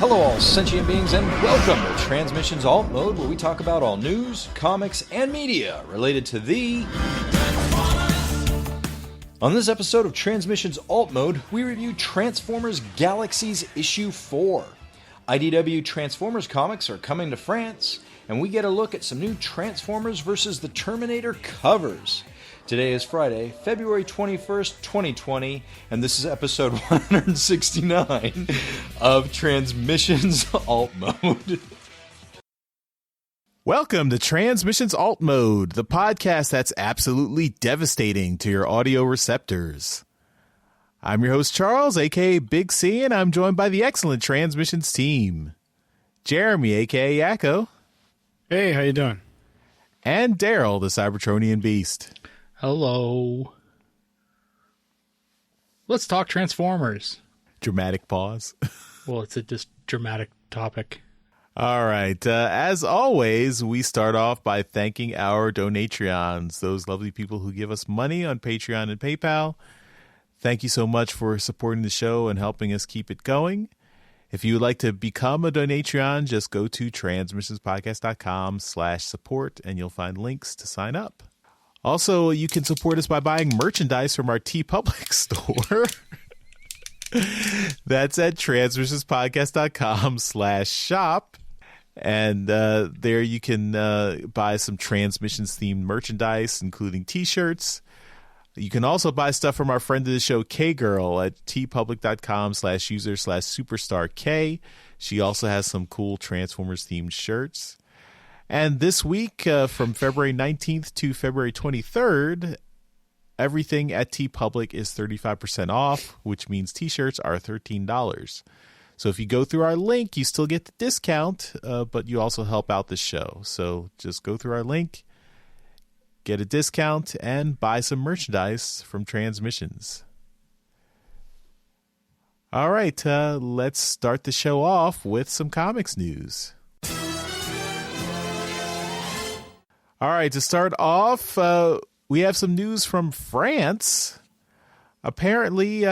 Hello all sentient beings and welcome to Transmissions Alt Mode, where we talk about all news, comics, and media related to the... On this episode of Transmissions Alt Mode, we review Transformers Galaxies Issue 4. IDW Transformers comics are coming to France, and we get a look at some new Transformers vs. the Terminator covers. Today is Friday, February 21st, 2020, and this is episode 169 of Transmissions Alt Mode. Welcome to Transmissions Alt Mode, the podcast that's absolutely devastating to your audio receptors. I'm your host, Charles, aka Big C, and I'm joined by the excellent Transmissions team. Jeremy, aka Yakko. Hey, how you doing? And Daryl, the Cybertronian Beast. Hello. Let's talk Transformers. Dramatic pause. Well, it's a just dramatic topic. All right. As always, we start off by thanking our Donatreons, those lovely people who give us money on Patreon and PayPal. Thank you so much for supporting the show and helping us keep it going. If you would like to become a Donatreon, just go to transmissionspodcast.com/support and you'll find links to sign up. Also, you can support us by buying merchandise from our TeePublic store. That's at transmissionspodcast.com/shop. And there you can buy some Transmissions-themed merchandise, including T-shirts. You can also buy stuff from our friend of the show, K-Girl, at teepublic.com/user/superstark. She also has some cool Transformers-themed shirts. And this week, from February 19th to February 23rd, everything at TeePublic is 35% off, which means T-shirts are $13. So if you go through our link, you still get the discount, but you also help out the show. So just go through our link, get a discount, and buy some merchandise from Transmissions. All right, let's start the show off with some comics news. All right, to start off, we have some news from France. Apparently,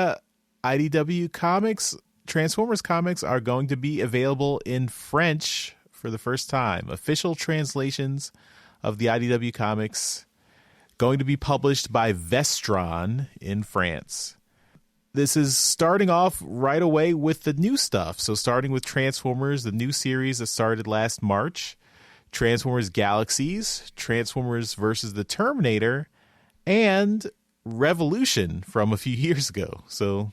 IDW comics, Transformers comics, are going to be available in French for the first time. Official translations of the IDW comics going to be published by Vestron in France. This is starting off right away with the new stuff. So starting with Transformers, the new series that started last March. Transformers Galaxies, Transformers vs. the Terminator, and Revolution from a few years ago. So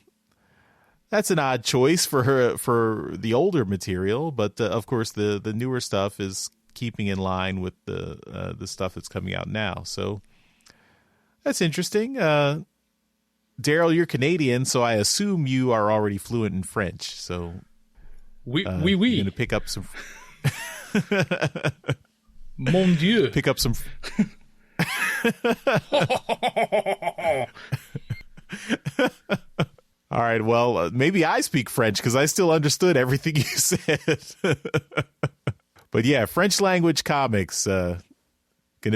that's an odd choice for the older material, but of course the newer stuff is keeping in line with the stuff that's coming out now. So that's interesting. Daryl, you're Canadian, so I assume you are already fluent in French. So Oui. You're going to pick up some... Mon Dieu. Pick up some... All right, well, maybe I speak French because I still understood everything you said. But yeah, French language comics. Gonna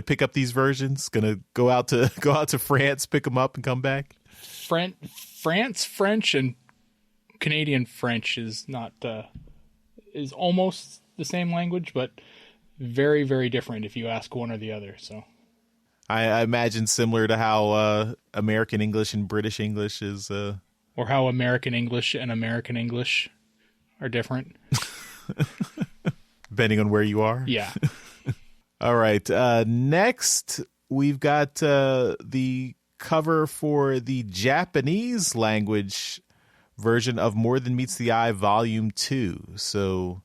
pick up these versions. Gonna go out to France, pick them up, and come back. France French and Canadian French is not is almost the same language, but very, very different if you ask one or the other. So I imagine similar to how American English and British English is, or how American English and American English are different, depending on where you are. Yeah. All right. Next, we've got the cover for the Japanese language version of More Than Meets the Eye Volume 2. So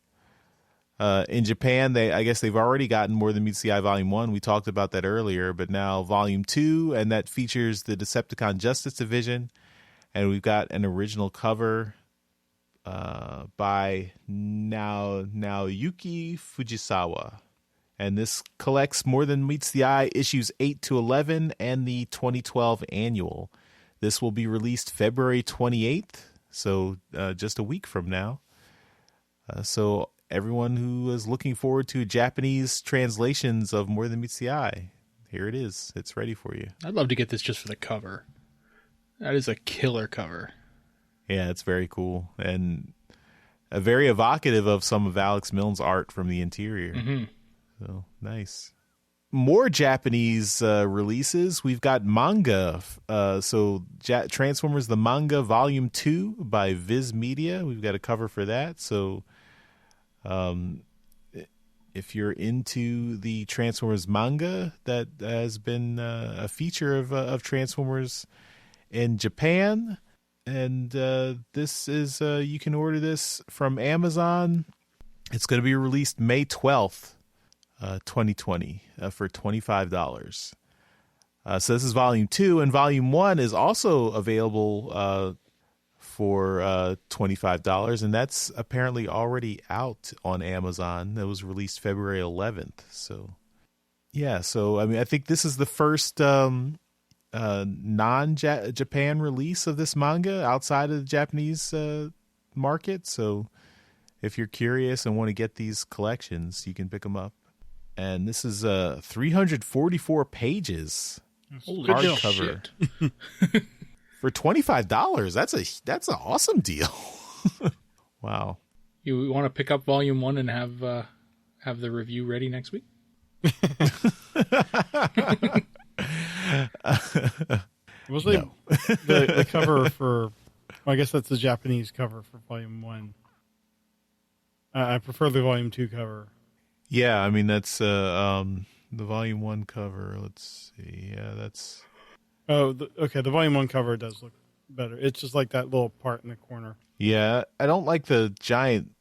in Japan, I guess they've already gotten More Than Meets the Eye Volume 1. We talked about that earlier, but now Volume 2, and that features the Decepticon Justice Division. And we've got an original cover by Naoyuki Fujisawa. And this collects More Than Meets the Eye issues 8 to 11 and the 2012 annual. This will be released February 28th, so just a week from now. So everyone who is looking forward to Japanese translations of More Than Meets the Eye, here it is. It's ready for you. I'd love to get this just for the cover. That is a killer cover. Yeah, it's very cool. And very evocative of some of Alex Milne's art from the interior. Mm-hmm. So nice. More Japanese releases. We've got manga. Transformers the Manga Volume 2 by Viz Media. We've got a cover for that. So if you're into the Transformers manga, that has been a feature of Transformers in Japan. And this is, you can order this from Amazon. It's going to be released May 12th. 2020 for $25. So this is Volume 2, and Volume 1 is also available for $25, and that's apparently already out on Amazon. That was released February 11th. So, yeah, so I mean, I think this is the first non-Japan release of this manga outside of the Japanese market. So if you're curious and want to get these collections, you can pick them up. And this is 344 pages. Holy hardcover for $25. That's an awesome deal. Wow. You want to pick up Volume 1 and have the review ready next week? Was the cover for? Well, I guess that's the Japanese cover for Volume 1. I prefer the Volume 2 cover. Yeah, I mean that's the Volume 1 cover. Let's see. Yeah, that's. Oh, okay. The Volume 1 cover does look better. It's just like that little part in the corner. Yeah, I don't like the giant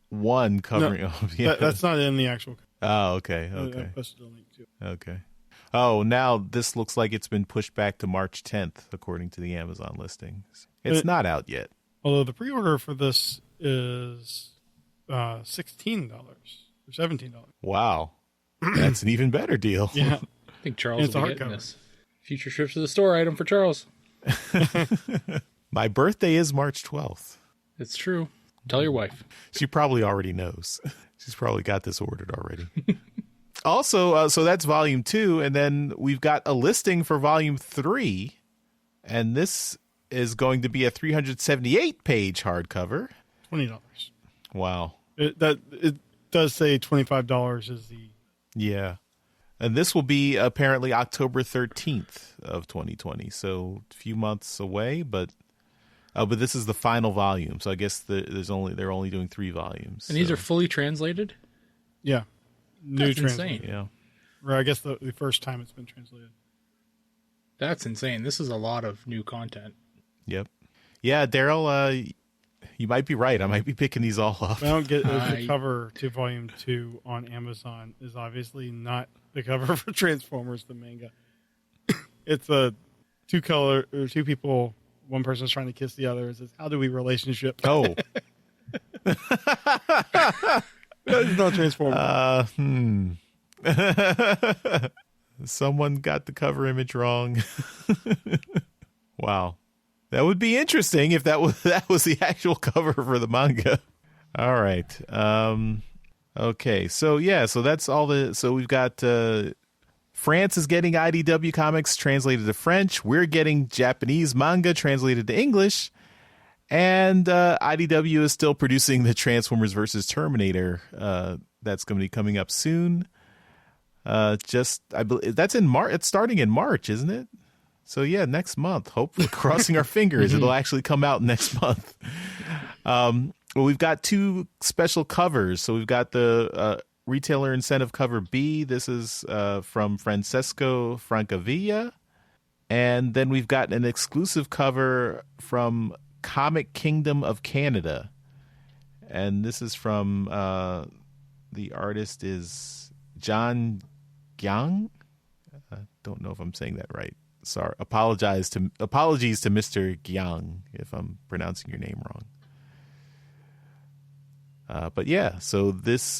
one covering. No, yeah. that's not in the actual. Oh, okay. I posted a link to it. Okay. Oh, now this looks like it's been pushed back to March 10th, according to the Amazon listings. It's not out yet. Although the pre-order for this is $16 or $17. Wow. That's an even better deal. Yeah. I think Charles It's a will be getting hardcover. this. Future trips to the store item for Charles. My birthday is March 12th. It's true. Tell your wife. She probably already knows. She's probably got this ordered already. Also, so that's Volume 2, and then we've got a listing for Volume 3, and this is going to be a 378-page hardcover. $20. Wow. It does say $25 is the. Yeah. And this will be apparently October 13th of 2020, so a few months away, but this is the final volume, so I guess they're only doing 3 volumes. And these are fully translated? Yeah. That's translation. insane. Yeah. Or I guess the first time it's been translated. That's insane. This is a lot of new content. Yep. Yeah, Daryl, you might be right. I might be picking these all up. I don't get the cover to Volume 2 on Amazon is obviously not the cover for Transformers, the manga. It's a two people, one person's trying to kiss the other. It says, how do we relationship? Oh. It's not Transformers. Someone got the cover image wrong. Wow. That would be interesting if that was the actual cover for the manga. All right. Okay. So that's all so we've got France is getting IDW comics translated to French. We're getting Japanese manga translated to English. And IDW is still producing the Transformers versus Terminator. That's going to be coming up soon. I believe that's in March. It's starting in March, isn't it? So yeah, next month. Hopefully, crossing our fingers, it'll actually come out next month. Well, we've got 2 special covers. So we've got the retailer incentive cover B. This is from Francesco Francavilla, and then we've got an exclusive cover from Comic Kingdom of Canada, and this is from the artist is John Gyang. I don't know if I'm saying that right. Sorry, apologies to Mr. Gyang if I'm pronouncing your name wrong. But yeah, so these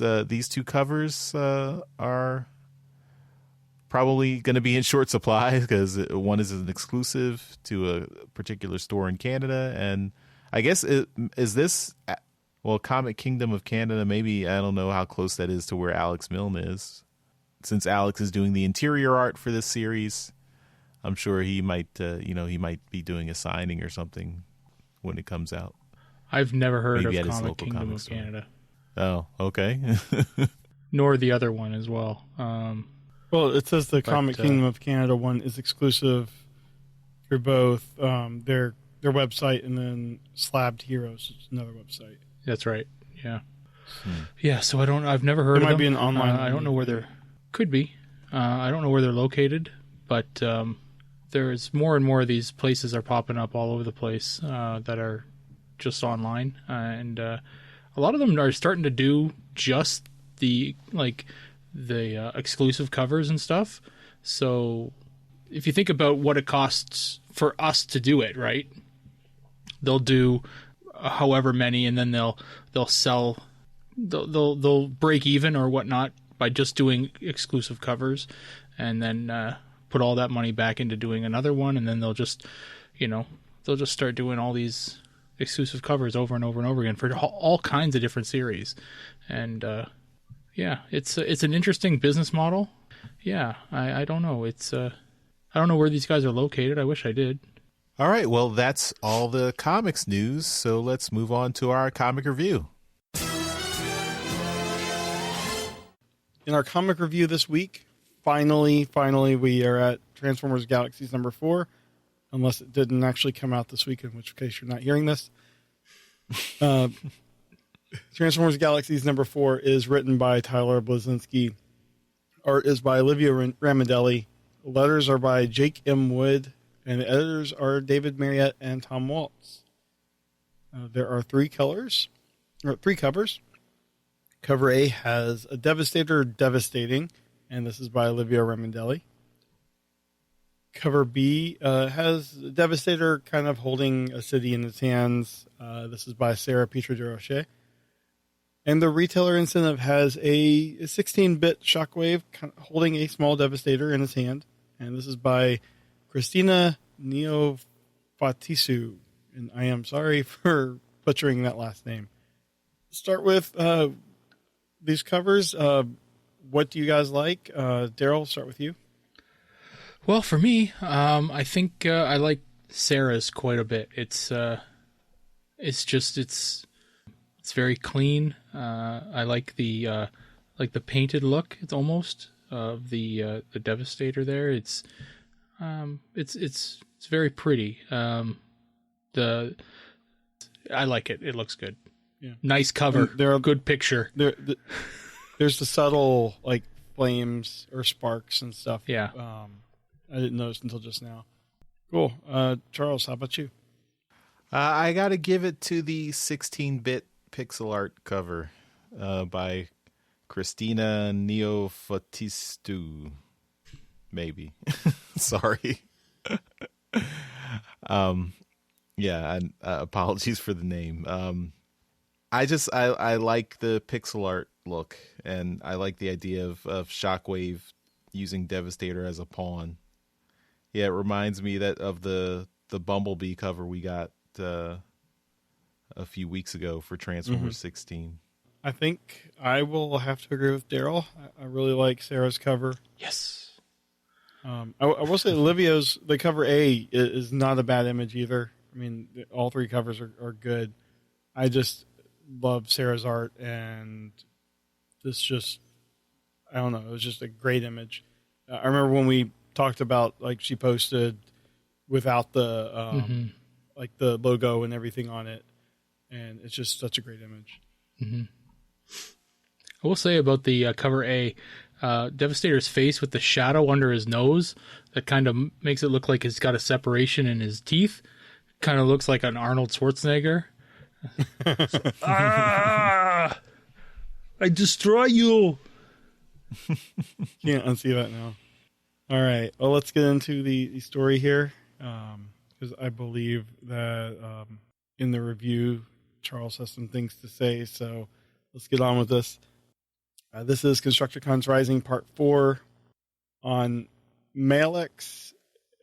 2 covers are probably going to be in short supply because one is an exclusive to a particular store in Canada, and I guess Comic Kingdom of Canada, maybe, I don't know how close that is to where Alex Milne is, since Alex is doing the interior art for this series. I'm sure he might be doing a signing or something when it comes out. I've never heard Maybe of at his Comic local Kingdom comic of store. Canada. Oh, okay. Nor the other one as well. Well, it says the Comic Kingdom of Canada one is exclusive through both their website and then Slabbed Heroes, which is another website. That's right. Yeah. Yeah. So I've never heard of them. It might be an online. I don't know where they're. Could be. I don't know where they're located, but there's more and more of these places are popping up all over the place that are just online, and a lot of them are starting to do just the exclusive covers and stuff. So if you think about what it costs for us to do it, right? They'll do however many, and then they'll sell. They'll break even or whatnot by just doing exclusive covers, and then put all that money back into doing another one, and then they'll just start doing all these exclusive covers over and over and over again for all kinds of different series. And yeah, it's an interesting business model. Yeah, I don't know. I don't know where these guys are located. I wish I did. All right, well, that's all the comics news, so let's move on to our comic review. In our comic review this week, finally, we are at Transformers Galaxies number 4, unless it didn't actually come out this week, in which case you're not hearing this. Transformers Galaxies number 4 is written by Tyler Blazinski. Art is by Olivia Ramondelli. Letters are by Jake M. Wood, and the editors are David Marriott and Tom Waltz. There are 3 covers. Cover A has a Devastator Devastating, and this is by Olivia Ramondelli. Cover B has Devastator kind of holding a city in its hands. This is by Sarah Petra de Roche. And the retailer incentive has a 16-bit Shockwave holding a small Devastator in his hand. And this is by Christina Neofatisu. And I am sorry for butchering that last name. Start with these covers. What do you guys like? Daryl, start with you. Well, for me, I think I like Sarah's quite a bit. It's very clean. I like the painted look. It's almost of the Devastator there. It's very pretty. I like it. It looks good. Yeah. Nice cover. Good picture. There's the subtle like flames or sparks and stuff. Yeah. I didn't notice until just now. Cool. Charles, how about you? I got to give it to the 16-bit pixel art cover by Christina Neofatistu. Maybe. Sorry. Yeah, and apologies for the name. I like the pixel art look, and I like the idea of Shockwave using Devastator as a pawn. Yeah, it reminds me of the Bumblebee cover we got a few weeks ago for Transformers 16. I think I will have to agree with Daryl. I really like Sarah's cover. Yes. I will say Olivia's, the cover A is not a bad image either. I mean, all 3 covers are good. I just love Sarah's art, and this just, I don't know, it was just a great image. I remember when we talked about, like, she posted without the like the logo and everything on it, and it's just such a great image. Mm-hmm. I will say about the cover A, Devastator's face with the shadow under his nose that kind of makes it look like he's got a separation in his teeth. Kind of looks like an Arnold Schwarzenegger. I destroy you. Can't unsee that now. All right. Well, let's get into the story here, because I believe that in the review, Charles has some things to say. So let's get on with this. This is Constructicons Rising Part 4 on Malix.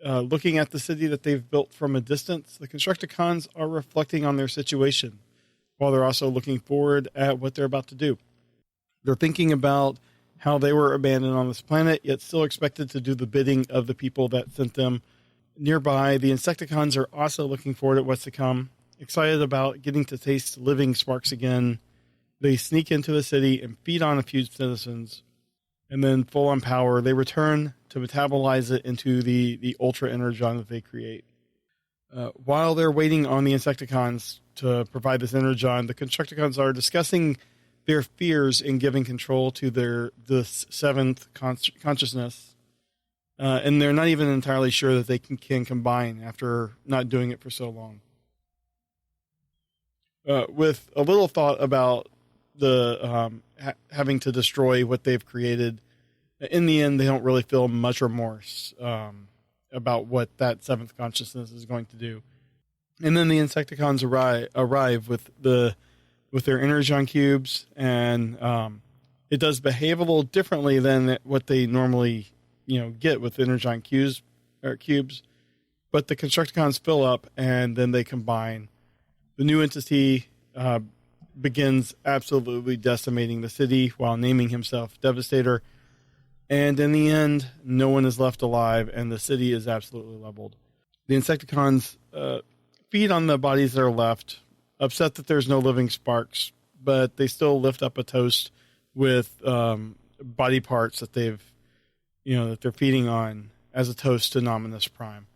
Looking at the city that they've built from a distance, the Constructicons are reflecting on their situation, while they're also looking forward at what they're about to do. They're thinking about how they were abandoned on this planet, yet still expected to do the bidding of the people that sent them. Nearby, the Insecticons are also looking forward at what's to come, excited about getting to taste living sparks again. They sneak into the city and feed on a few citizens. And then, full on power, they return to metabolize it into the Ultra Energon that they create. While they're waiting on the Insecticons to provide this Energon, the Constructicons are discussing their fears in giving control to the seventh consciousness. And they're not even entirely sure that they can combine after not doing it for so long. With a little thought about the having to destroy what they've created, in the end, they don't really feel much remorse about what that seventh consciousness is going to do. And then the Insecticons arrive with their Energon cubes, and it does behave a little differently than what they normally get with Energon cubes. But the Constructicons fill up, and then they combine. The new entity begins absolutely decimating the city while naming himself Devastator. And in the end, no one is left alive, and the city is absolutely leveled. The Insecticons feed on the bodies that are left, upset that there's no living sparks, but they still lift up a toast with body parts that that they're feeding on as a toast to Nominus Prime.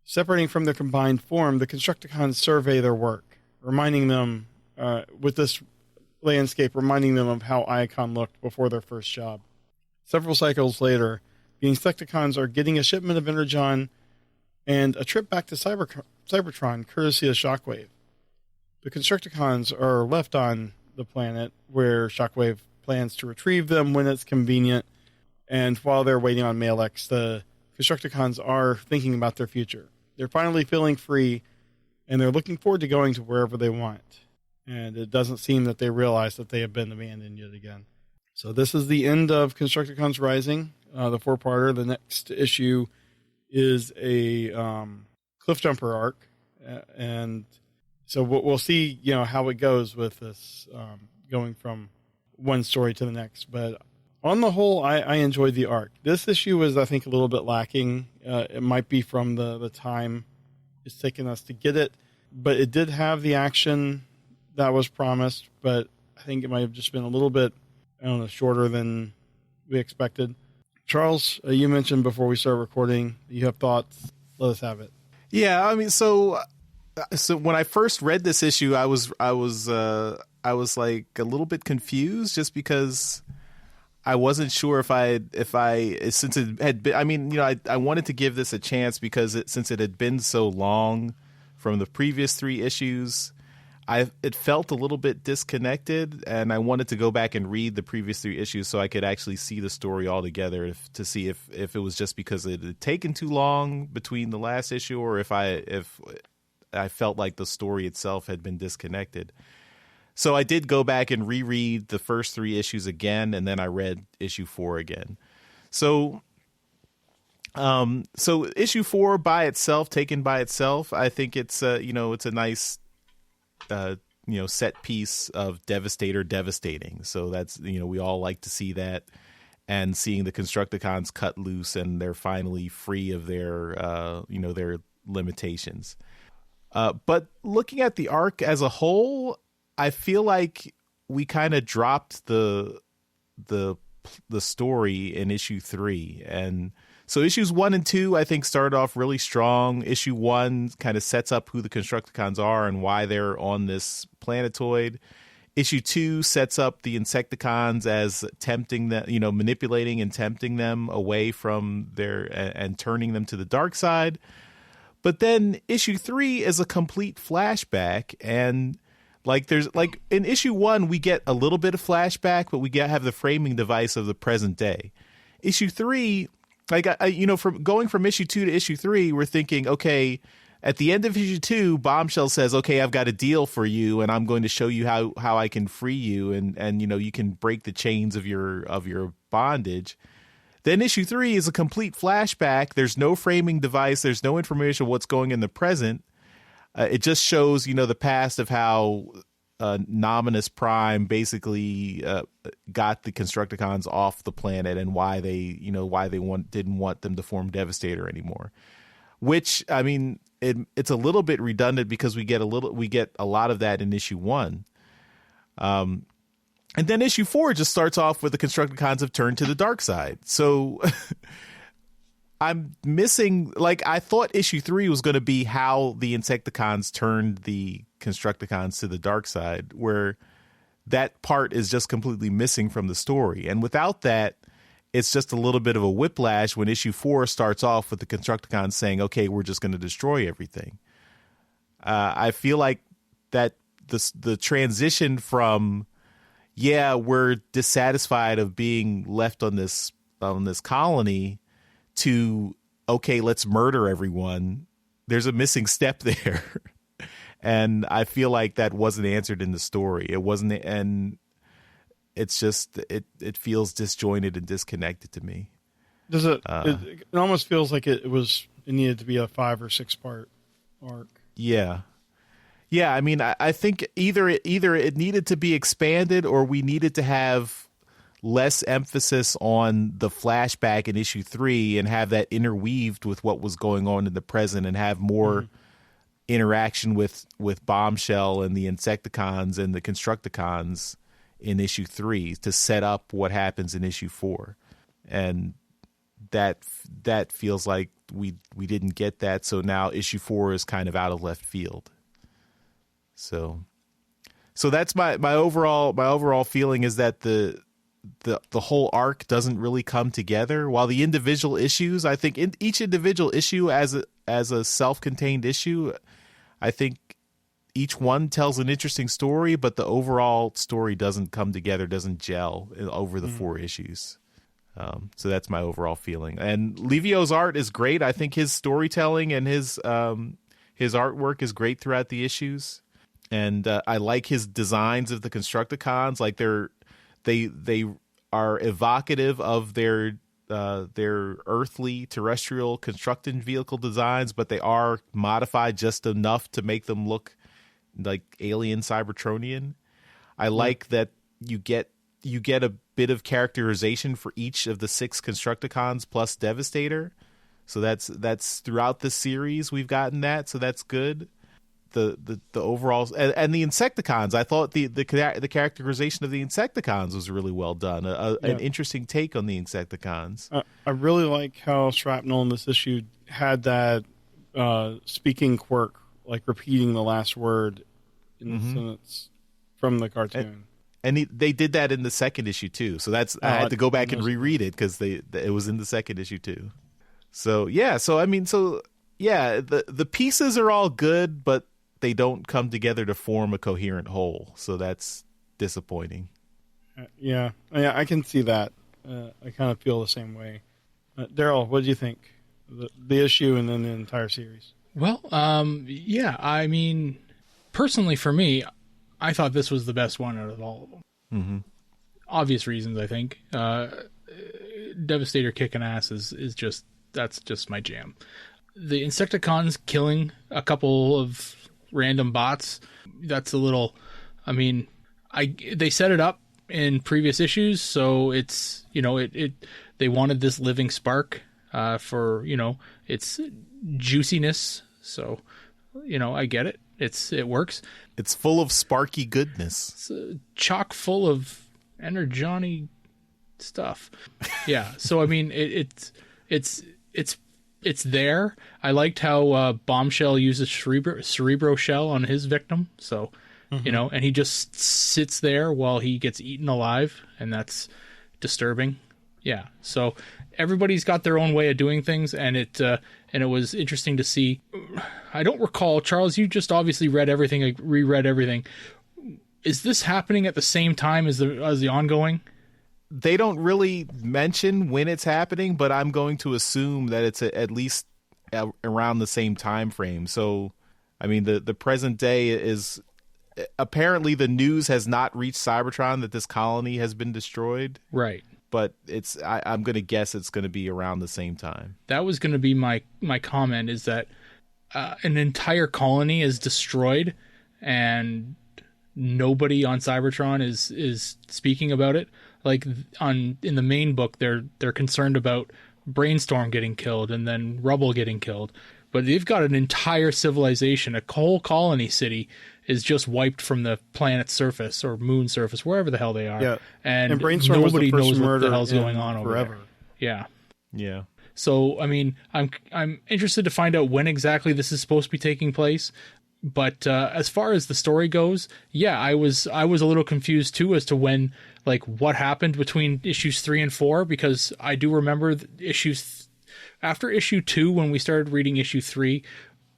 Separating from their combined form, the Constructicons survey their work, reminding them, with this landscape, reminding them of how Iacon looked before their first job. Several cycles later, the Insecticons are getting a shipment of Energon and a trip back to Cybertron, courtesy of Shockwave. The Constructicons are left on the planet, where Shockwave plans to retrieve them when it's convenient, and while they're waiting on Malex, the Constructicons are thinking about their future. They're finally feeling free, and they're looking forward to going to wherever they want. And it doesn't seem that they realize that they have been abandoned yet again. So this is the end of Constructicons Rising, the four-parter. The next issue is a Cliffjumper arc, and so we'll see, how it goes with this going from one story to the next. But on the whole, I enjoyed the arc. This issue was, I think, a little bit lacking. It might be from the time it's taken us to get it, but it did have the action that was promised. But I think it might have just been a little bit, shorter than we expected. Charles, you mentioned before we started recording, you have thoughts. Let us have it. Yeah, I mean, so when I first read this issue, I was like a little bit confused, just because I wasn't sure since it had been, I wanted to give this a chance because since it had been so long from the previous 3 issues, it felt a little bit disconnected, and I wanted to go back and read the previous 3 issues so I could actually see the story all together, to see if it was just because it had taken too long between the last issue, or if I felt like the story itself had been disconnected. So I did go back and reread the first 3 issues again, and then I read issue 4 again. So issue 4 taken by itself, I think it's it's a nice set piece of Devastator devastating. So that's, we all like to see that, and seeing the Constructicons cut loose and they're finally free of their limitations. But looking at the arc as a whole, I feel like we kind of dropped the story in issue 3, and so issues 1 and 2, I think, started off really strong. Issue 1 kind of sets up who the Constructicons are and why they're on this planetoid. Issue 2 sets up the Insecticons as tempting them, manipulating and tempting them away from and turning them to the dark side. But then issue 3 is a complete flashback, and there's in issue 1 we get a little bit of flashback, but we have the framing device of the present day. Issue 3, from going from issue 2 to issue 3, we're thinking, okay, at the end of issue 2, Bombshell says, okay, I've got a deal for you, and I'm going to show you how I can free you, and you can break the chains of your bondage. Then issue 3 is a complete flashback. There's no framing device. There's no information of what's going in the present. It just shows, the past of how Nominus Prime basically got the Constructicons off the planet, and why they didn't want them to form Devastator anymore. Which, it's a little bit redundant because we get a lot of that in issue 1. And then issue 4 just starts off with the Constructicons have turned to the dark side. So I'm missing, like, I thought issue 3 was going to be how the Insecticons turned the Constructicons to the dark side, where that part is just completely missing from the story. And without that, it's just a little bit of a whiplash when issue 4 starts off with the Constructicons saying, okay, we're just going to destroy everything. I feel like that the transition from, yeah, we're dissatisfied of being left on this colony to, okay, let's murder everyone. There's a missing step there. And I feel like that wasn't answered in the story. It wasn't, and it's just, it feels disjointed and disconnected to me. Does it? It almost feels like it needed to be a 5 or 6 part arc. Yeah. I mean, I think either it needed to be expanded, or we needed to have less emphasis on the flashback in issue 3 and have that interweaved with what was going on in the present, and have more interaction with Bombshell and the Insecticons and the Constructicons in issue 3 to set up what happens in issue 4. And that feels like we didn't get that, so now issue 4 is kind of out of left field. So that's my overall feeling, is that the whole arc doesn't really come together. While the individual issues, I think each individual issue as a self-contained issue, I think each one tells an interesting story, but the overall story doesn't come together, doesn't gel over the 4 issues. So that's my overall feeling. And Livio's art is great. I think his storytelling and his artwork is great throughout the issues. And I like his designs of the Constructicons. Like they are evocative of their earthly terrestrial constructed vehicle designs, but they are modified just enough to make them look like alien Cybertronian. I like that you get a bit of characterization for each of the 6 Constructicons plus Devastator. So that's throughout the series we've gotten that, so that's good. The overall and the Insecticons, I thought the characterization of the Insecticons was really well done. An interesting take on the Insecticons. I really like how Shrapnel in this issue had that speaking quirk, like repeating the last word in the sentence from the cartoon. And they did that in the second issue too. So that's I had to go back and reread it because it was in the second issue too. So the pieces are all good, but they don't come together to form a coherent whole. So that's disappointing. Yeah, I can see that. I kind of feel the same way. Daryl, what do you think? The issue and then the entire series? Well, I mean, personally for me, I thought this was the best one out of all of them. Mm-hmm. Obvious reasons, I think. Devastator kicking ass is just my jam. The Insecticons killing a couple of random bots, that's a little, I mean, they set it up in previous issues, so it's, they wanted this living spark for, its juiciness, so, I get it. It works. It's full of sparky goodness. It's chock full of energony stuff. Yeah. So I mean, it's there. I liked how Bombshell uses Cerebro Shell on his victim. So and he just sits there while he gets eaten alive, and that's disturbing. Yeah. So everybody's got their own way of doing things, and it was interesting to see. I don't recall, Charles, you just obviously reread everything. Is this happening at the same time as the ongoing? They don't really mention when it's happening, but I'm going to assume that it's at least around the same time frame. So, I mean, the present day is apparently the news has not reached Cybertron that this colony has been destroyed. Right. But I'm going to guess it's going to be around the same time. That was going to be my comment, is that an entire colony is destroyed and nobody on Cybertron is speaking about it. Like in the main book, they're concerned about Brainstorm getting killed and then Rubble getting killed. but they've got an entire civilization, a whole colony city is just wiped from the planet's surface or moon surface, wherever the hell they are. Yeah. And Brainstorm was the nobody first knows what murder the hell's in going on over forever. there. Yeah. Yeah. So, I mean, I'm interested to find out when exactly this is supposed to be taking place. But as far as the story goes, yeah, I was a little confused too as to when, like, what happened between issues 3 and 4, because I do remember after issue 2, when we started reading issue 3,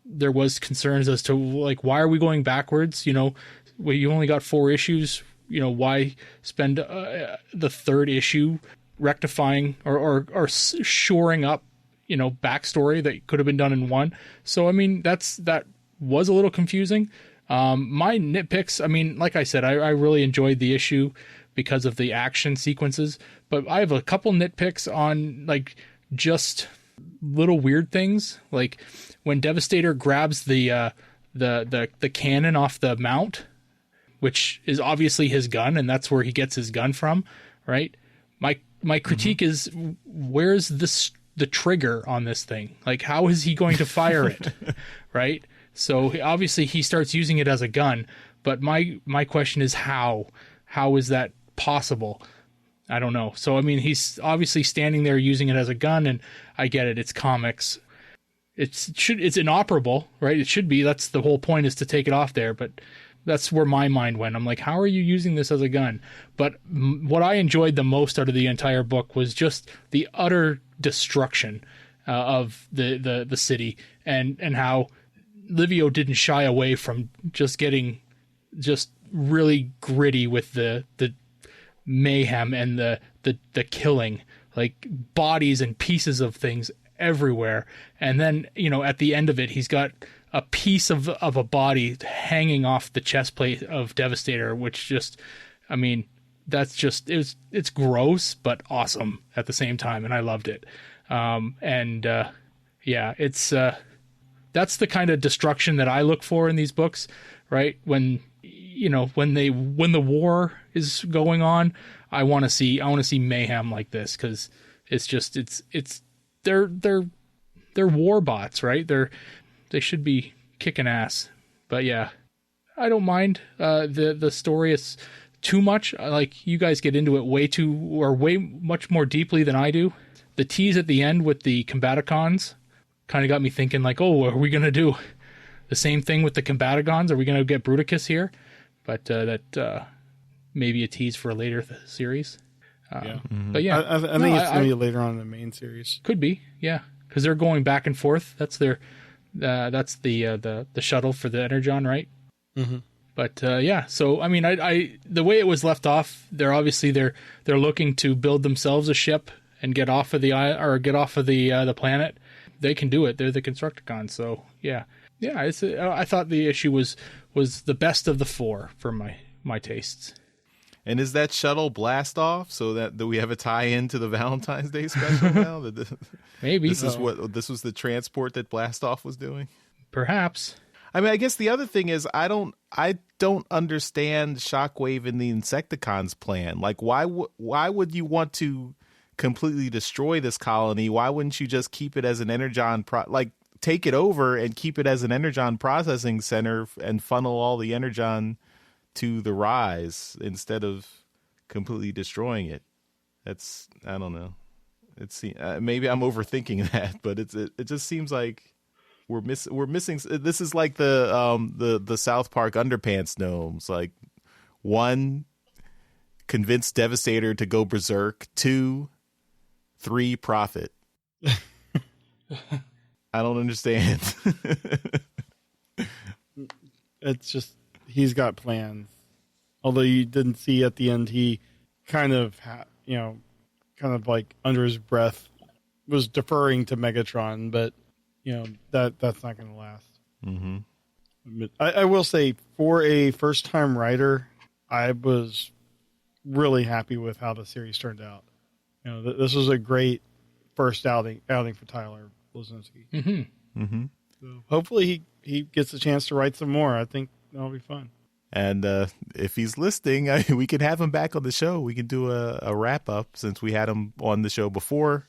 there was concerns as to, like, why are we going backwards? You know, well, you only got 4 issues. You know, why spend the third issue rectifying or shoring up, you know, backstory that could have been done in one? So, I mean, that was a little confusing. My nitpicks, I mean, like I said, I really enjoyed the issue because of the action sequences, but I have a couple nitpicks on, like, just little weird things, like when Devastator grabs the cannon off the mount, which is obviously his gun, and that's where he gets his gun from, right? My critique is, where's the trigger on this thing? Like, how is he going to fire it, right? So obviously he starts using it as a gun, but my question is how is that possible? I don't know. So, I mean, he's obviously standing there using it as a gun, and I get it. It's comics. It's inoperable, right? It should be. That's the whole point, is to take it off there. But that's where my mind went. I'm like, how are you using this as a gun? But what I enjoyed the most out of the entire book was just the utter destruction of the city, and how Livio didn't shy away from just getting just really gritty with the mayhem and the killing, like bodies and pieces of things everywhere. And then, you know, at the end of it, he's got a piece of a body hanging off the chest plate of Devastator, which just, I mean, that's just, it's gross, but awesome at the same time. And I loved it. Yeah, it's, that's the kind of destruction that I look for in these books, right? When, you know, when the war is going on, I want to see mayhem like this, because it's just, they're war bots, right? They should be kicking ass. But yeah, I don't mind. The story is too much. Like, you guys get into it way much more deeply than I do. The tease at the end with the Combaticons kind of got me thinking, like, oh, are we going to do the same thing with the Combaticons? Are we going to get Bruticus here? But that may be a tease for a later series. But yeah, I think it's going to be later on in the main series. Could be, yeah, because they're going back and forth. That's their that's the shuttle for the Energon, right? Mm-hmm. But yeah, so I mean, I the way it was left off, they're looking to build themselves a ship and get off of the planet. They can do it. They're the Constructicons. So yeah. I thought the issue was the best of the 4 for my tastes. And is that shuttle blast off, so that we have a tie-in to the Valentine's Day special now? Maybe this was the transport that Blast Off was doing. Perhaps. I mean, I guess the other thing is, I don't understand Shockwave and the Insecticons' plan. Like, why would you want to completely destroy this colony? Why wouldn't you just keep it as an Energon take it over and keep it as an Energon processing center and funnel all the Energon to the Rise instead of completely destroying it? That's, I don't know. It's maybe I'm overthinking that, but it just seems like we're missing. This is like the South Park Underpants gnomes. Like, 1, convince Devastator to go berserk. 2, 3, profit. I don't understand. It's just, he's got plans. Although you didn't see at the end, he kind of, kind of like under his breath was deferring to Megatron, but that's not going to last. Mm-hmm. I will say, for a first-time writer, I was really happy with how the series turned out. This was a great first outing for Tyler Bleszinski. Mm-hmm. Mm-hmm. So hopefully he gets a chance to write some more. I think that'll be fun. And if he's listening, we can have him back on the show. We can do a wrap up, since we had him on the show before.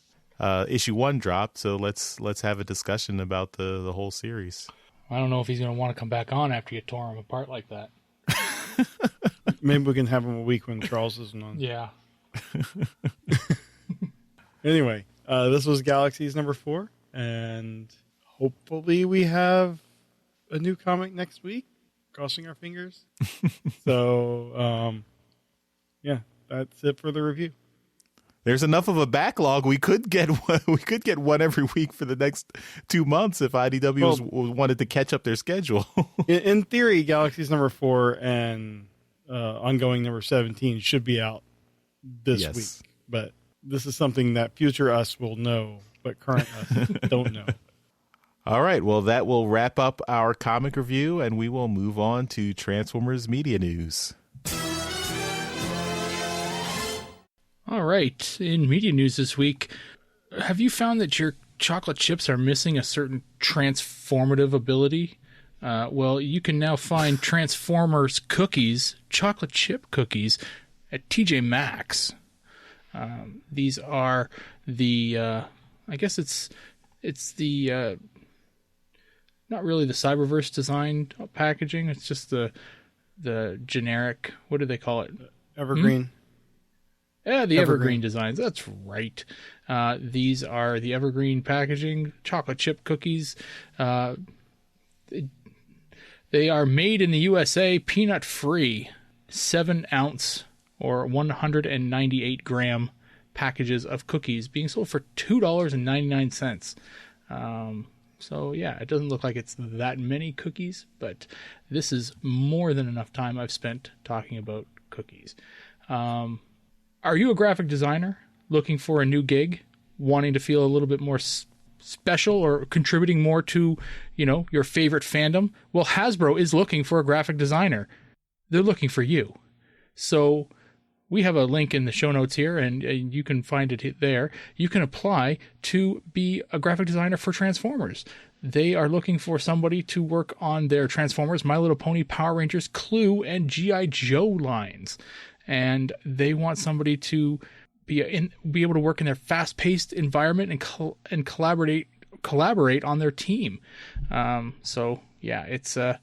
issue 1 dropped. So let's have a discussion about the whole series. I don't know if he's going to want to come back on after you tore him apart like that. Maybe we can have him a week when Charles isn't on. Yeah. Anyway, this was Galaxies number 4, and hopefully we have a new comic next week. Crossing our fingers. So, yeah, that's it for the review. There's enough of a backlog. We could get one every week for the next 2 months if IDW wanted to catch up their schedule. in theory, Galaxies number 4 and ongoing number 17 should be out this week. But this is something that future us will know, but current us don't know. All right. Well, that will wrap up our comic review, and we will move on to Transformers media news. All right. In media news this week, have you found that your chocolate chips are missing a certain transformative ability? Well, you can now find Transformers cookies, chocolate chip cookies, at TJ Maxx. These are the, I guess it's the, not really the Cyberverse designed packaging. It's just the generic, what do they call it? Evergreen. Yeah, the Evergreen designs. That's right. These are the Evergreen packaging chocolate chip cookies. They are made in the USA, peanut free, 7-ounce or 198 gram packages of cookies being sold for $2.99. So yeah, it doesn't look like it's that many cookies, but this is more than enough time I've spent talking about cookies. Are you a graphic designer looking for a new gig, wanting to feel a little bit more special or contributing more to, your favorite fandom? Well, Hasbro is looking for a graphic designer. They're looking for you. So we have a link in the show notes here, and you can find it there. You can apply to be a graphic designer for Transformers. They are looking for somebody to work on their Transformers, My Little Pony, Power Rangers, Clue, and G.I. Joe lines. And they want somebody to be able to work in their fast-paced environment and collaborate on their team. So yeah, it's a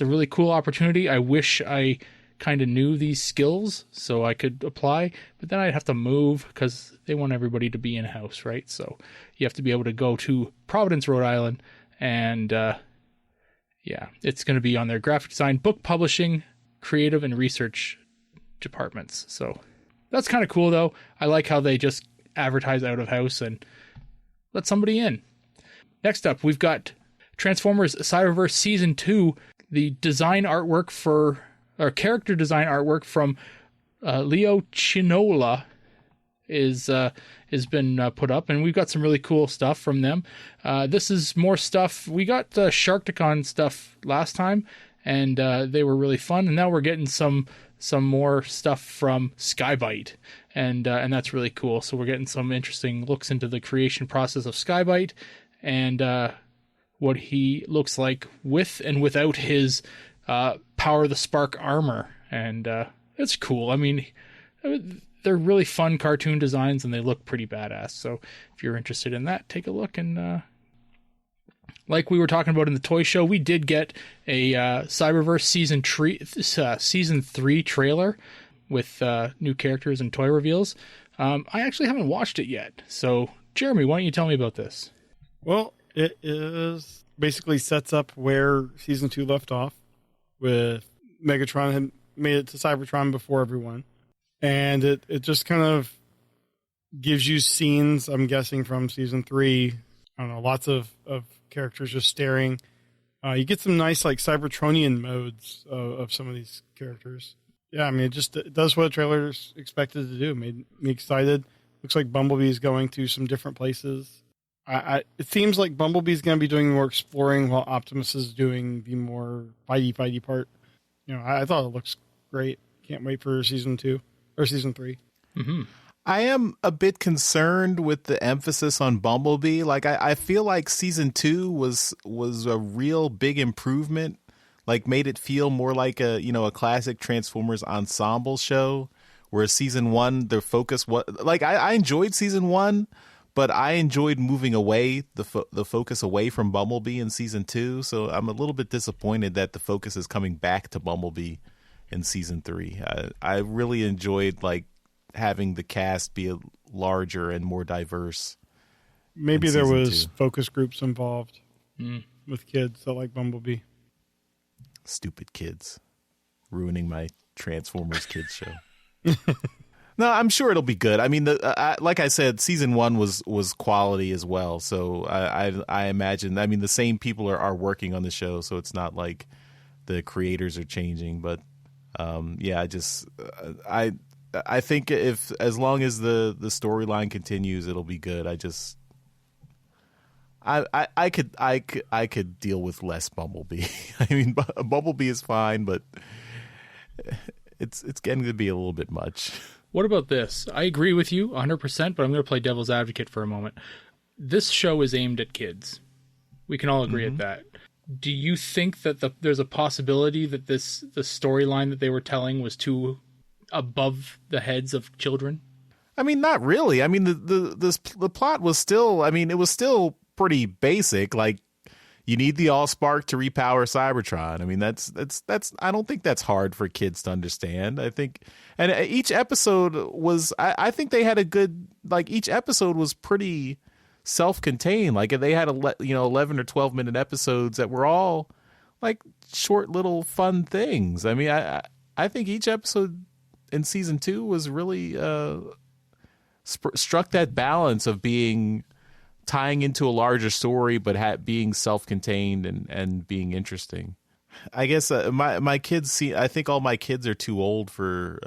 really cool opportunity. I wish I kind of knew these skills so I could apply, but then I'd have to move because they want everybody to be in house, right? So you have to be able to go to Providence, Rhode Island, and it's going to be on their graphic design, book publishing, creative, and research departments. So that's kind of cool, though. I like how they just advertise out of house and let somebody in. Next up, we've got Transformers Cyberverse Season 2. The design artwork character design artwork from Leo Chinola is been put up, and we've got some really cool stuff from them. This is more stuff. We got Sharkticon stuff last time, and they were really fun. And now we're getting some more stuff from Skybite, and that's really cool. So we're getting some interesting looks into the creation process of Skybite, and what he looks like with and without his Power the Spark armor, and it's cool. I mean, they're really fun cartoon designs, and they look pretty badass. So if you're interested in that, take a look. And like we were talking about in the toy show, we did get a Cyberverse season 3 trailer with new characters and toy reveals. I actually haven't watched it yet. So Jeremy, why don't you tell me about this? Well, it is basically sets up where season 2 left off, with Megatron had made it to Cybertron before everyone. And it just kind of gives you scenes, I'm guessing, from season 3. I don't know, lots of characters just staring. You get some nice, like, Cybertronian modes of some of these characters. Yeah, I mean, it does what a trailer's expected to do. Made me excited. Looks like Bumblebee's going to some different places. It seems like Bumblebee's going to be doing more exploring while Optimus is doing the more fighty part. I thought it looks great. Can't wait for season 2 or season 3. Mm-hmm. I am a bit concerned with the emphasis on Bumblebee. Like, I feel like season 2 was a real big improvement. Like, made it feel more like a classic Transformers ensemble show. Whereas season 1, their focus was like, I enjoyed season 1. but I enjoyed moving away the focus away from Bumblebee in season 2. So I'm a little bit disappointed that the focus is coming back to Bumblebee in season 3. I really enjoyed like having the cast be larger and more diverse. Maybe there was 2. focus groups involved with kids that like Bumblebee. Stupid kids ruining my Transformers kids show. No, I'm sure it'll be good. I mean, like I said, season 1 was quality as well. So I imagine. I mean, the same people are working on the show, so it's not like the creators are changing. But yeah, I think if as long as the storyline continues, it'll be good. I could deal with less Bumblebee. I mean, Bumblebee is fine, but it's getting to be a little bit much. What about this? I agree with you 100%, but I'm going to play devil's advocate for a moment. This show is aimed at kids. We can all agree at that. Do you think that there's a possibility that the storyline that they were telling was too above the heads of children? I mean, not really. I mean, the plot was still. I mean, it was still pretty basic. Like, you need the Allspark to repower Cybertron. I mean, that's. I don't think that's hard for kids to understand. I think, and each episode was. I think they had a good. Like, each episode was pretty self-contained. Like, they had 11 or 12-minute episodes that were all like short little fun things. I mean, I think each episode in season 2 was really struck that balance of tying into a larger story, but being self-contained and being interesting. I guess my kids see. I think all my kids are too old for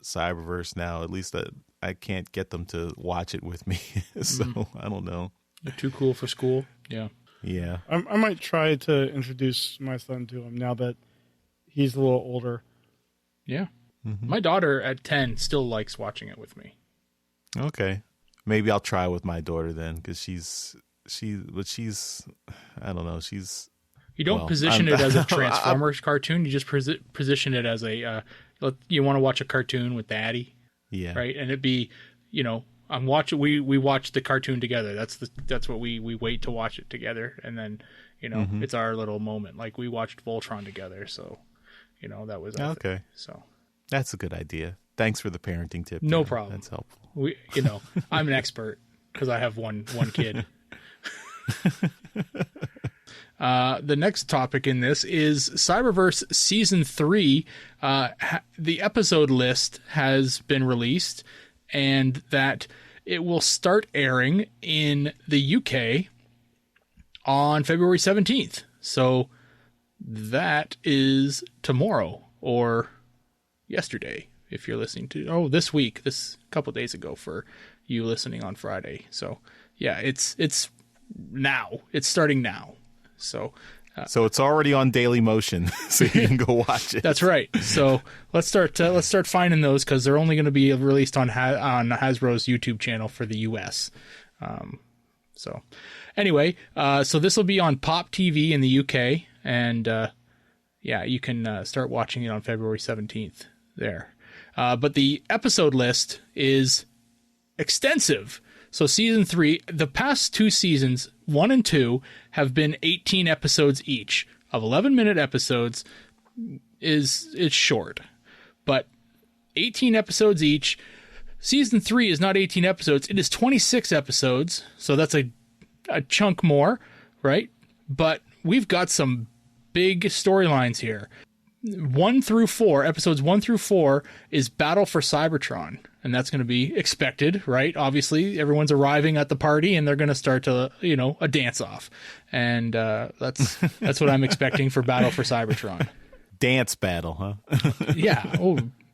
Cyberverse now. At least I can't get them to watch it with me. So I don't know. They're too cool for school. Yeah. Yeah. I might try to introduce my son to him now that he's a little older. Yeah. Mm-hmm. My daughter at 10 still likes watching it with me. Okay. Maybe I'll try with my daughter then, because she's I don't know. You don't position it as a Transformers cartoon. You just position it as a, you want to watch a cartoon with Daddy. Yeah. Right. And it'd be, we watch the cartoon together. That's what we wait to watch it together. And then, it's our little moment. Like, we watched Voltron together. So, that was okay. So that's a good idea. Thanks for the parenting tip. No problem. That's helpful. I'm an expert because I have one kid. The next topic in this is Cyberverse Season 3. The episode list has been released, and that it will start airing in the UK on February 17th. So that is tomorrow or yesterday. If you're listening to, this week, this couple days ago for you listening on Friday. So yeah, it's now. It's starting now. So it's already on Daily Motion, so you can go watch it. That's right. So let's start finding those, because they're only going to be released on Hasbro's YouTube channel for the US. So anyway, so this will be on Pop TV in the UK, and you can start watching it on February 17th there. But the episode list is extensive. So season 3, the past 2 seasons, 1 and 2, have been 18 episodes each. Of 11-minute episodes is short. But 18 episodes each. Season 3 is not 18 episodes. It is 26 episodes. So that's a chunk more, right? But we've got some big storylines here. 1 through 4, episodes 1 through 4 is Battle for Cybertron, and that's going to be expected, right? Obviously, everyone's arriving at the party, and they're going to start to, a dance-off, and that's what I'm expecting for Battle for Cybertron. Dance battle, huh? Yeah,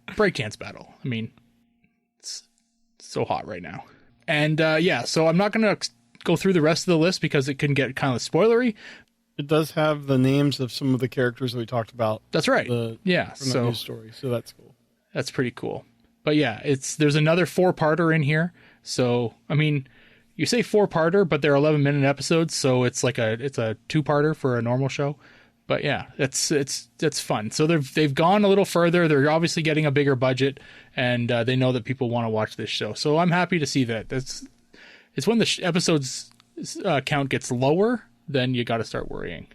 breakdance battle. I mean, it's so hot right now. And so I'm not going to go through the rest of the list because it can get kind of spoilery. It does have the names of some of the characters that we talked about. That's right. From the news story. So that's cool. That's pretty cool. But yeah, there's another 4-parter in here. So, I mean, you say 4-parter, but they're 11-minute episodes, so it's like it's a 2-parter for a normal show. But yeah, it's fun. So they've gone a little further. They're obviously getting a bigger budget, and they know that people want to watch this show. So I'm happy to see that. It's It's when the episodes count gets lower, then you got to start worrying.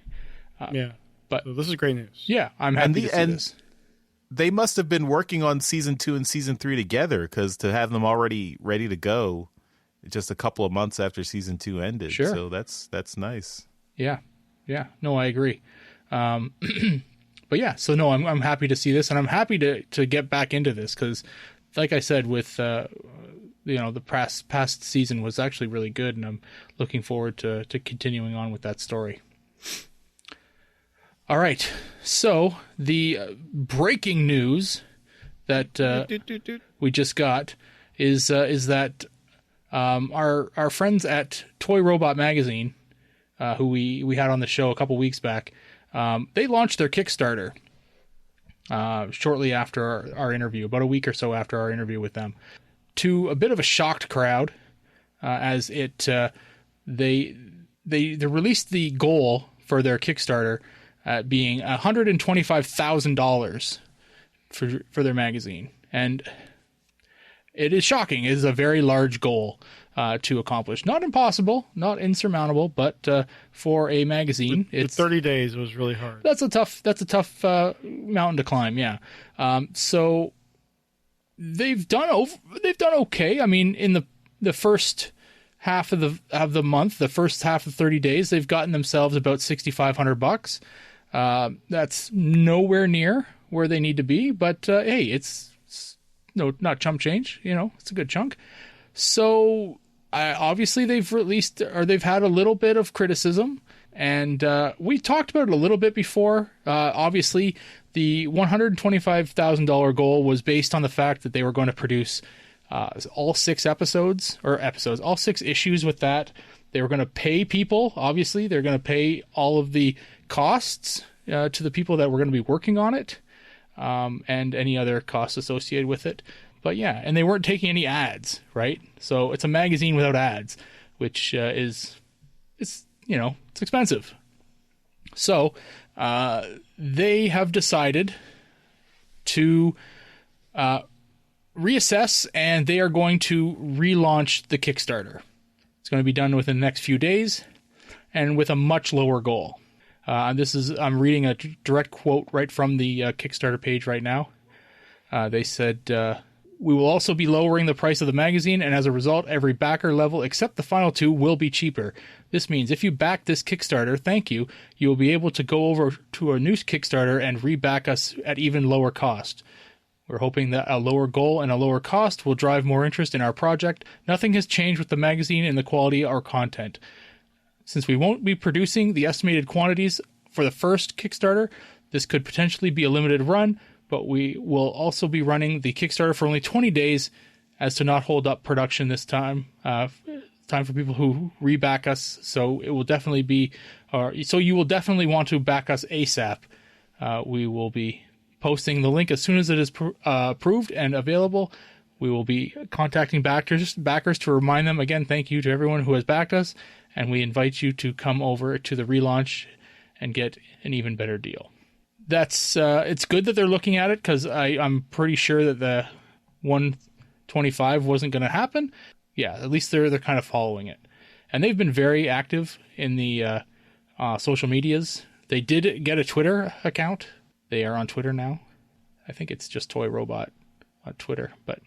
But so this is great news. Yeah, I'm happy to see this. They must have been working on season 2 and season 3 together, because to have them already ready to go just a couple of months after season 2 ended. Sure. So that's nice. Yeah. No, I agree. But yeah, so no, I'm happy to see this, and I'm happy to get back into this because, like I said, with the past season was actually really good, and I'm looking forward to continuing on with that story. All right, so the breaking news that we just got is that our friends at Toy Robot Magazine, who we had on the show a couple weeks back, they launched their Kickstarter shortly after our interview, about a week or so after our interview with them, to a bit of a shocked crowd, as they released the goal for their Kickstarter being $125,000 for their magazine, and it is shocking. It is a very large goal to accomplish. Not impossible, not insurmountable, but for a magazine, it's 30 days was really hard. That's a tough mountain to climb. Yeah. So they've done okay. I mean, in the first half of the month, the first half of 30 days, they've gotten themselves about $6,500. That's nowhere near where they need to be, but hey, it's not chump change. It's a good chunk. So obviously they've had a little bit of criticism, and we talked about it a little bit before. Obviously, the $125,000 goal was based on the fact that they were going to produce all 6 all 6 issues with that. They were going to pay people. Obviously, they're going to pay all of the costs to the people that were going to be working on it, and any other costs associated with it. But yeah, and they weren't taking any ads, right? So it's a magazine without ads, which it's expensive. So they have decided to reassess, and they are going to relaunch the Kickstarter. It's going to be done within the next few days, and with a much lower goal. I'm reading a direct quote right from the Kickstarter page right now. They said, "We will also be lowering the price of the magazine, and as a result, every backer level except the final 2 will be cheaper. This means if you back this Kickstarter, thank you, you will be able to go over to a new Kickstarter and reback us at even lower cost. We're hoping that a lower goal and a lower cost will drive more interest in our project. Nothing has changed with the magazine and the quality of our content. Since we won't be producing the estimated quantities for the first Kickstarter, this could potentially be a limited run, but we will also be running the Kickstarter for only 20 days as to not hold up production this time. Time for people who reback us, so it will definitely be, so you will definitely want to back us ASAP. We will be posting the link as soon as it is approved and available. We will be contacting backers to remind them again, thank you to everyone who has backed us, and we invite you to come over to the relaunch and get an even better deal." That's it's good that they're looking at it, because I'm pretty sure that the 125 wasn't going to happen. Yeah, at least they're kind of following it, and they've been very active in the social medias. They did get a Twitter account. They are on Twitter now. I think it's just Toy Robot on Twitter. But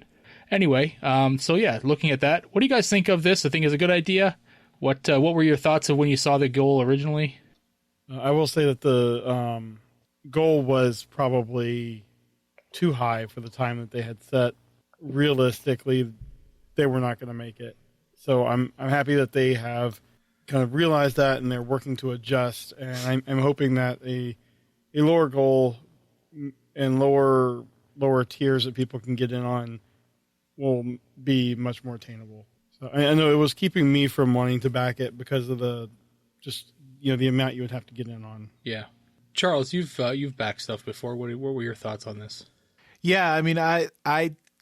anyway, so yeah, looking at that, what do you guys think of this? I think it's a good idea. What were your thoughts of when you saw the goal originally? I will say that the goal was probably too high for the time that they had set. Realistically, they were not going to make it. So I'm happy that they have kind of realized that, and they're working to adjust. And I'm hoping that a lower goal and lower tiers that people can get in on will be much more attainable. So I know it was keeping me from wanting to back it because of the amount you would have to get in on. Yeah. Charles, you've backed stuff before. What were your thoughts on this? Yeah, I mean, I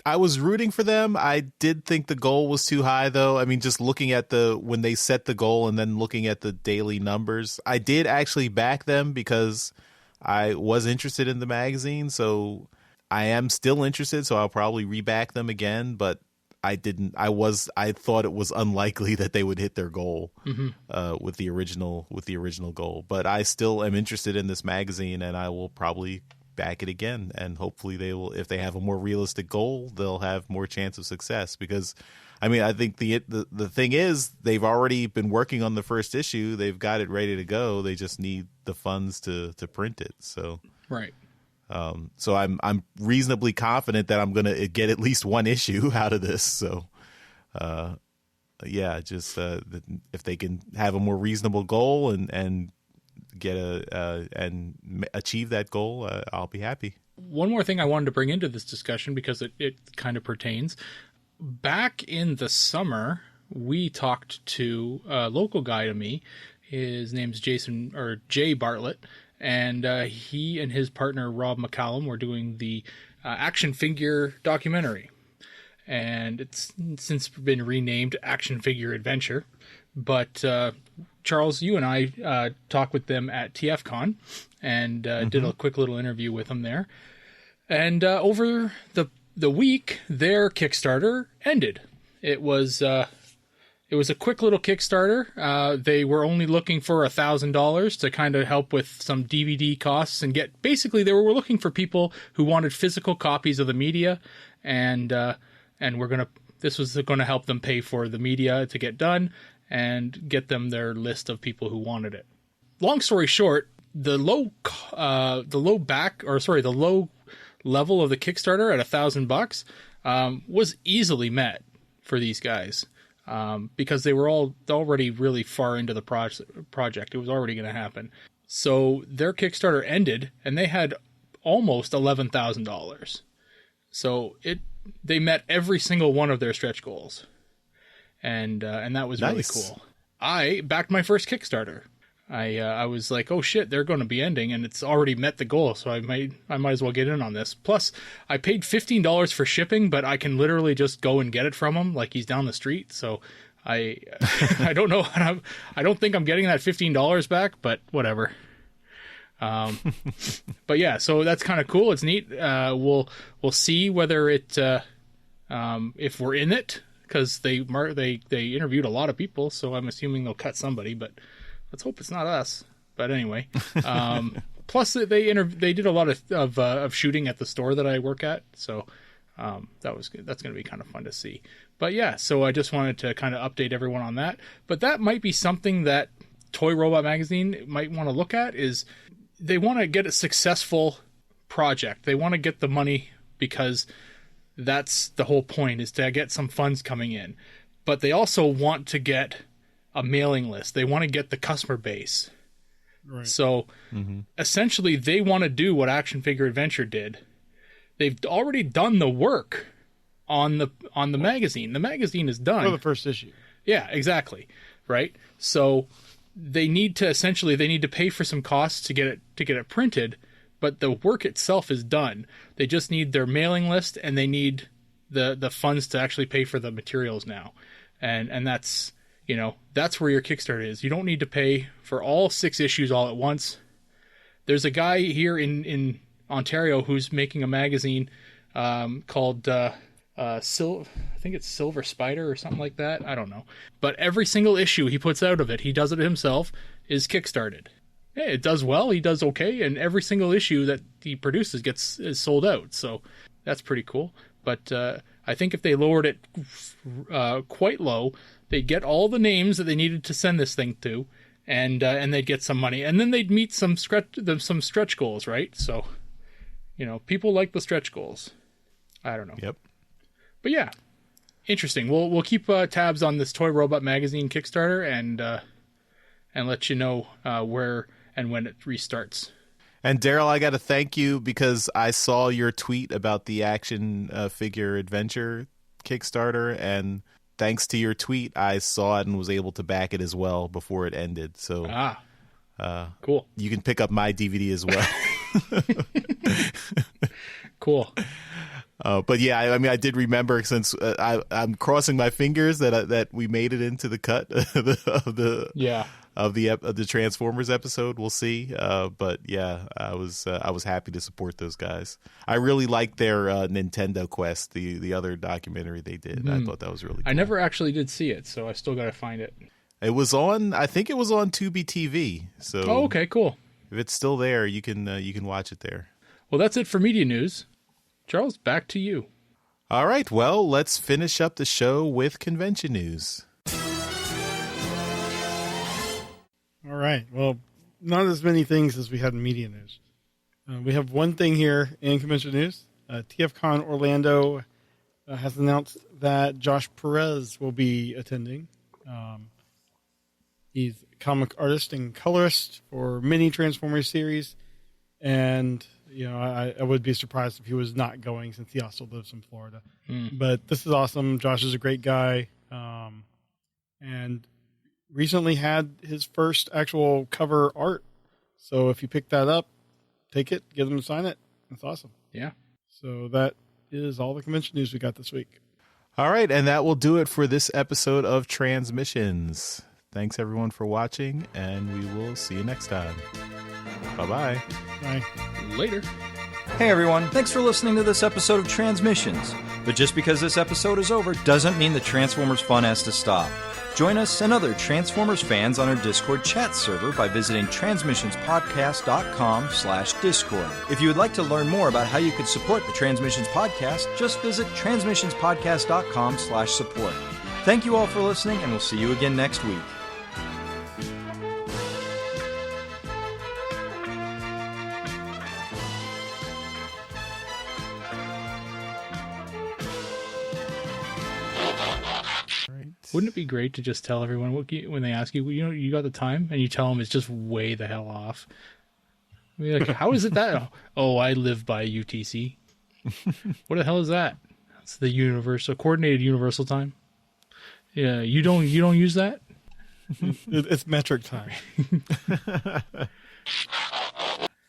was rooting for them. I did think the goal was too high, though. I mean, just looking at when they set the goal and then looking at the daily numbers, I did actually back them because I was interested in the magazine. So I am still interested, so I'll probably reback them again. But I thought it was unlikely that they would hit their goal with the original goal. But I still am interested in this magazine, and I will probably back it again. And hopefully they will, if they have a more realistic goal, they'll have more chance of success. Because I mean, I think the thing is, they've already been working on the first issue. They've got it ready to go. They just need the funds to print it. So Right. So I'm reasonably confident that I'm going to get at least one issue out of this. So, just if they can have a more reasonable goal and get and achieve that goal, I'll be happy. One more thing I wanted to bring into this discussion because it kind of pertains. Back in the summer, we talked to a local guy to me. His name's Jay Bartlett. And he and his partner, Rob McCallum, were doing the action figure documentary. And it's since been renamed Action Figure Adventure. But Charles, you and I talked with them at TFCon and did a quick little interview with them there. And over the week, their Kickstarter ended. It was a quick little Kickstarter. They were only looking for $1,000 to kind of help with some DVD costs and they were looking for people who wanted physical copies of the media, and this was going to help them pay for the media to get done and get them their list of people who wanted it. Long story short, the low level of the Kickstarter at $1,000 was easily met for these guys. Because they were already really far into the project. It was already going to happen. So their Kickstarter ended, and they had almost $11,000. So they met every single one of their stretch goals. And that was really cool. I backed my first Kickstarter. I was like, oh shit, they're going to be ending, and it's already met the goal, so I might as well get in on this. Plus, I paid $15 for shipping, but I can literally just go and get it from him, like he's down the street. So I don't know, I don't think I'm getting that $15 back, but whatever. But yeah, so that's kind of cool. It's neat. We'll see whether it if we're in it, because they interviewed a lot of people, so I'm assuming they'll cut somebody, but. Let's hope it's not us. But anyway, plus they did a lot of shooting at the store that I work at, so that's going to be kind of fun to see. But yeah, so I just wanted to kind of update everyone on that. But that might be something that Toy Robot Magazine might want to look at, is they want to get a successful project. They want to get the money because that's the whole point, is to get some funds coming in. But they also want to get a mailing list. They want to get the customer base. Right. So essentially they want to do what Action Figure Adventure did. They've already done the work on the magazine. The magazine is done. For the first issue. Yeah, exactly. Right. So they need to pay for some costs to get it printed, but the work itself is done. They just need their mailing list, and they need the funds to actually pay for the materials now. And that's, that's where your Kickstarter is. You don't need to pay for all 6 issues all at once. There's a guy here in Ontario who's making a magazine called I think it's Silver Spider or something like that. I don't know. But every single issue he puts out of it, he does it himself, is Kickstarted. Yeah, it does well. He does okay. And every single issue that he produces is sold out. So that's pretty cool. But I think if they lowered it quite low, they'd get all the names that they needed to send this thing to, and they'd get some money, and then they'd meet some stretch goals, right? So, people like the stretch goals. I don't know. Yep. But yeah, interesting. We'll keep tabs on this Toy Robot Magazine Kickstarter and let you know where and when it restarts. And Daryl, I got to thank you because I saw your tweet about the Action Figure Adventure Kickstarter, and thanks to your tweet, I saw it and was able to back it as well before it ended. So, cool. You can pick up my DVD as well. Cool. But yeah, I did remember, since I'm crossing my fingers that we made it into the cut of of the Transformers episode. We'll see. But yeah, I was happy to support those guys. I really liked their Nintendo Quest, the other documentary they did. I thought that was really cool. I never actually did see it, so I still got to find it. It was on, I think it was on Tubi TV. So okay, cool. If it's still there, you can watch it there. Well, that's it for media news. Charles, back to you. All right, well, let's finish up the show with convention news. All right. Well, not as many things as we had in media news. We have one thing here in convention news. TFCon Orlando has announced that Josh Perez will be attending. He's a comic artist and colorist for many Transformers series. And, I would be surprised if he was not going since he also lives in Florida. But this is awesome. Josh is a great guy. And recently had his first actual cover art. So if you pick that up, take it, get him to sign it. That's awesome. Yeah. So that is all the convention news we got this week. All right, and that will do it for this episode of Transmissions. Thanks, everyone, for watching, and we will see you next time. Bye-bye. Bye. Later. Hey everyone, thanks for listening to this episode of Transmissions. But just because this episode is over doesn't mean the Transformers fun has to stop. Join us and other Transformers fans on our Discord chat server by visiting transmissionspodcast.com/Discord. If you would like to learn more about how you could support the Transmissions Podcast, just visit transmissionspodcast.com/support. Thank you all for listening, and we'll see you again next week. Wouldn't it be great to just tell everyone when they ask you, you got the time, and you tell them it's just way the hell off? I mean, like, how is it that? Oh, I live by UTC. What the hell is that? It's the coordinated universal time. Yeah, you don't use that? It's metric time.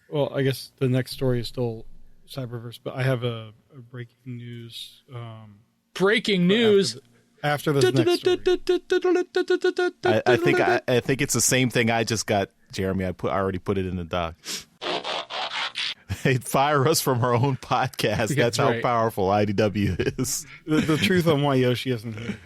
Well, I guess the next story is still Cyberverse, but I have a breaking news. Breaking news. After this next story. I think it's the same thing I just got, Jeremy. I already put it in the doc. They'd fire us from our own podcast. That's how powerful IDW is. The truth on why Yoshi isn't here.